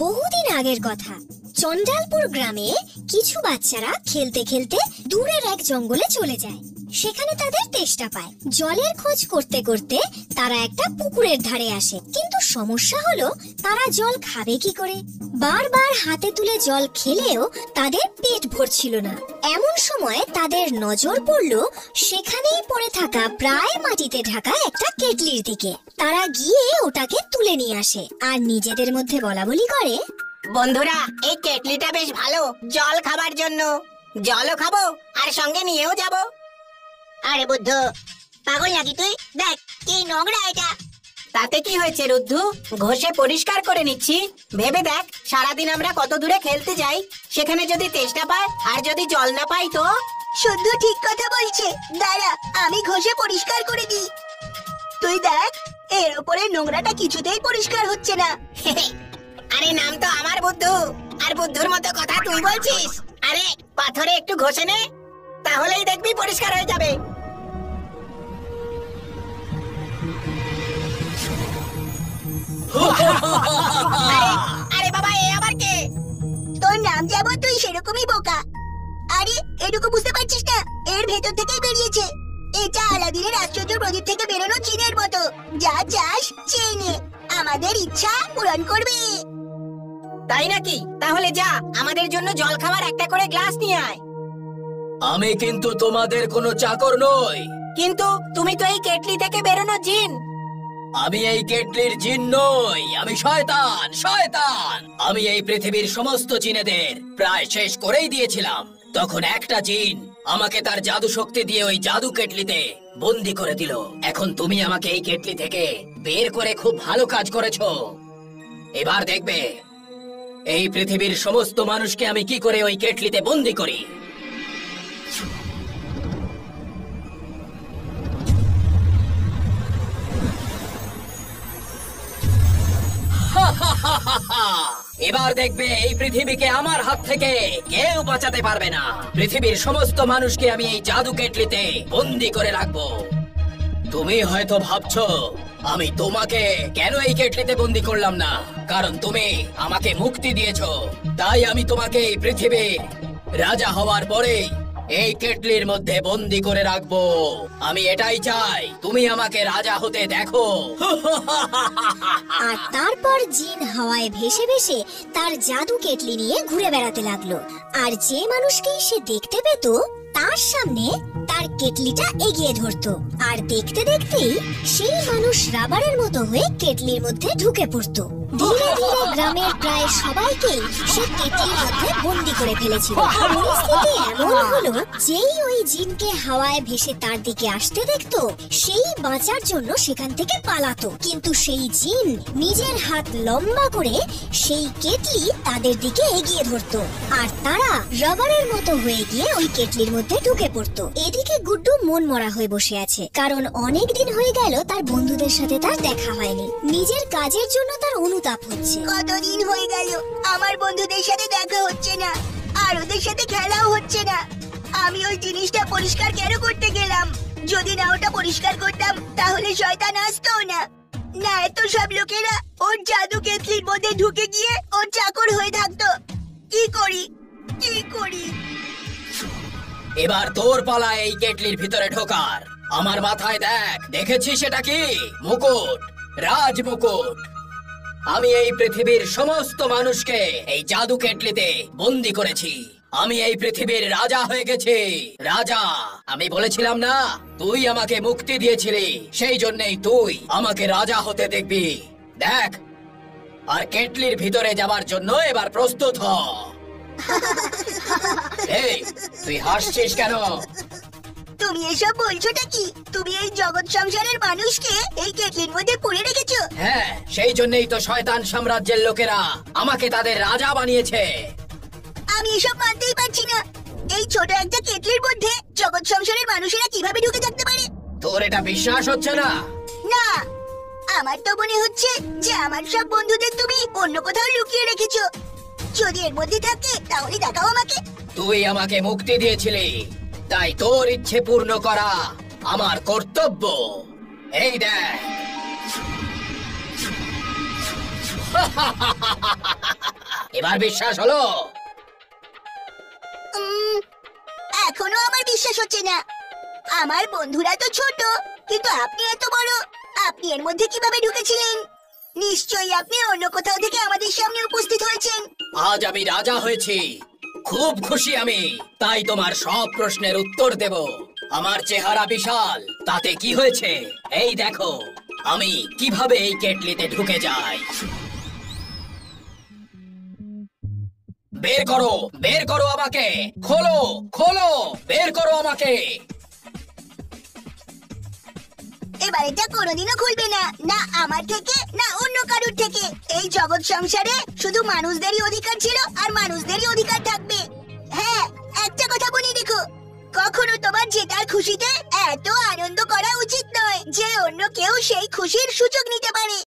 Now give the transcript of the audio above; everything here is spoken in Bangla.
বহুদিন আগের কথা। চন্ডালপুর গ্রামে কিছু বাচ্চারা খেলতে খেলতে দূরের এক জঙ্গলে চলে যায়। সেখানে তাদের তেষ্টা পায়। জলের খোঁজ করতে করতে তারা একটা পুকুরের ধারে আসে, কিন্তু সমস্যা হলো তারা জল খাবে কি করে। বারবার হাতে তুলে জল খেলেও তাদের পেট ভরছিল না। এমন সময় তাদের নজর পড়লো সেখানেই পড়ে থাকা প্রায় মাটিতে ঢাকা একটা কেটলির দিকে। তারা গিয়ে ওটাকে তুলে নিয়ে আসে আর নিজেদের মধ্যে বলাবলি করে, বন্ধুরা, এই কেটলিটা বেশ ভালো জল খাবার জন্য। জলও খাবো আর সঙ্গে নিয়েও যাব। আরে বুদ্ধ, পাগল নাকি তুই? দেখ কি নোংরা এটা। তাতে কি হয়েছে রুদ্ধু? ঘষে পরিষ্কার করে নিচ্ছি। ভেবে দেখ, সারাদিন আমরা কত দূরে খেলতে যাই, সেখানে যদি তেষ্টা পায় আর যদি জল না পাই তো? শুদ্ধ ঠিক কথা বলছে। দাঁড়া, আমি ঘষে পরিষ্কার করে দিই। তুই দেখ, এর উপরে নোংরাটা কিছুতেই পরিষ্কার হচ্ছে না। আরে নাম তো আমার বুদ্ধু, আর বুদ্ধুর মতো কথা তুই বলছিস? আরে পাথরে একটু ঘষে নে, তাহলেই দেখবি পরিষ্কার হয়ে যাবে। আরে বাবা, এ আবার কে? তোর নাম যাব তুই সেরকমই বোকা। আরে এটুকু বুঝতে পারছিস না? এর ভেতর থেকেই বেরিয়েছে। এটা আলাদিনের আশ্চর্য প্রদীপ থেকে বেরোনো চিনের মতো। যা চাস চেয়ে নে, আমাদের ইচ্ছা পূরণ করবে। তাই নাকি? তাহলে যা, আমাদের জন্য জল খাবার একটা করে গ্লাস নিয়ে আয়। আমি কিন্তু তোমাদের কোনো চাকর নই। কিন্তু তুমি তো এই কেটলি থেকে বেরোনো জিন। আমি এই কেটলির জিন নই, আমি শয়তান। শয়তান! আমি এই পৃথিবীর সমস্ত জিনেদের প্রায় শেষ করেই দিয়েছিলাম। তখন একটা জিন আমাকে তার জাদু শক্তি দিয়ে ওই জাদু কেটলিতে বন্দি করে দিল। এখন তুমি আমাকে এই কেটলি থেকে বের করে খুব ভালো কাজ করেছো। এবার দেখবে এই পৃথিবীর সমস্ত মানুষকে আমি কি করে ওই কেটলিতে বন্দি করি। এবার দেখবে এই পৃথিবীকে আমার হাত থেকে কেউ বাঁচাতে পারবে না। পৃথিবীর সমস্ত মানুষকে আমি এই জাদু কেটলিতে বন্দি করে রাখবো। তুমি হয়তো ভাবছো আমি তোমাকে কেন এই কেটলিতে বন্দি করলাম না, কারণ তুমি আমাকে মুক্তি দিয়েছো। তাই আমি তোমাকে এই পৃথিবীর রাজা হওয়ার পরেই এই কেটলির মধ্যে বন্দি করে রাখবো। আমি এটাই চাই, তুমি আমাকে রাজা হতে দেখো। আর তারপর জিন হাওয়ায় ভেসে ভেসে তার জাদু কেটলি নিয়ে ঘুরে বেড়াতে লাগলো। আর যে মানুষকেই সে দেখতে পেত তার সামনে তার কেটলিটা এগিয়ে ধরতো। আর দেখতে দেখতেই সেই মানুষ রাবারের মতো হয়ে কেটলির মধ্যে ঢুকে পড়তো। ধীরে ধীরে গ্রামের প্রায় সবাইকেই সে কেটলির মধ্যে বন্দি করে ফেলেছিল। পরিস্থিতি এমন হলো, যেই ওই জিনকে হাওয়ায় ভেসে তার দিকে আসতে দেখতো সেই বাঁচার জন্য সেখান থেকে পালাতো। কিন্তু সেই জিন নিজের হাত লম্বা করে সেই কেটলি তাদের দিকে এগিয়ে ধরতো, আর তারা রাবারের মতো হয়ে গিয়ে ওই কেটলির মধ্যে ঢুকে পড়তো। এদিকে গুড্ডু মন মরা হয়ে বসে আছে, কারণ অনেক দিন হয়ে গেল তার বন্ধুদের সাথে তার দেখা হয়নি। নিজের কাজের জন্য তার অনুতাপ হচ্ছে। কতদিন হয়ে গেল আমার বন্ধুদের সাথে দেখা হচ্ছে না, আর ওদের সাথে খেলাও হচ্ছে না। আমি ওই জিনিসটা পরিষ্কার কেন করতে গেলাম? যদি না ওটা পরিষ্কার করতাম তাহলে শয়তান আসতো না। না, এত সব লোকেরা ওর জাদু কেটলির মধ্যে ঢুকে গিয়ে ওর চাকর হয়ে থাকতো। কি করি কি করি? এবার তোর পালা এই কেটলির ভিতরে ঢোকার। আমার মাথায় দেখ, দেখেছিস সেটা কি? মুকুট, রাজ মুকুট। আমি এই পৃথিবীর সমস্ত মানুষকে এই জাদু কেটলিতে বন্দি করেছি। আমি এই পৃথিবীর রাজা হয়ে গেছি। রাজা! আমি বলেছিলাম না তুই আমাকে মুক্তি দিয়েছিলি, সেই জন্যই তুই আমাকে রাজা হতে দেখবি। দেখ, আর কেটলির ভিতরে যাবার জন্য এবার প্রস্তুত হ। এই, তুই হাসছিস কেন? তুমি এসব বলছোটা কি? তুমি এই জগৎ সংসারের মানুষকে এই কেটলির মধ্যে পুরে রেখেছো? হ্যাঁ, সেই জন্যই তো শয়তান সাম্রাজ্যের লোকেরা আমাকে তাদের রাজা বানিয়েছে। আমি এসব মানতেই পারছি না। এই ছোট একটা কেটলির মধ্যে জগৎ সংসারের মানুষেরা কিভাবে ঢুকে থাকতে পারে? তোর এটা বিশ্বাস হচ্ছে না? না, আমার তো মনে হচ্ছে যে আমার সব বন্ধুদের তুমি অন্য কোথাও লুকিয়ে রেখেছো। যদি এর মধ্যে থাকে তাহলে দেখাও আমাকে। তুই আমাকে মুক্তি দিয়েছিলি, তাই তোর ইচ্ছে পূর্ণ করা আমার কর্তব্য। এই দেখ। এবার বিশ্বাস হলো? এখনো আমার বিশ্বাস হচ্ছে না। আমার বন্ধুরা তো ছোট, কিন্তু আপনি এত বড়। আপনি এর মধ্যে কিভাবে ঢুকেছিলেন? নিশ্চয়ই আপনি অন্য কোথাও থেকে আমাদের সামনে উপস্থিত হয়েছেন। আজ আমি রাজা হয়েছি, খুব খুশি আমি, তাই তোমার সব প্রশ্নের উত্তর দেব। আমার চেহারা বিশাল, তাতে কি হয়েছে? এই দেখো আমি কিভাবে এই কেটলিতে ঢুকে যাই। বের করো আমাকে, খোলো খোলো, বের করো আমাকে। এবার এটা কোনোদিনও খুলবে না, না আমার থেকে না অন্য কারোর থেকে। এই জগৎ সংসারে শুধু মানুষদেরই অধিকার ছিল আর মানুষদেরই অধিকার থাকবে। হ্যাঁ, একটা কথা বলে দেখো, কখনো তোমার জেতার খুশিতে এত আনন্দ করা উচিত নয় যে অন্য কেউ সেই খুশির সুযোগ নিতে পারে।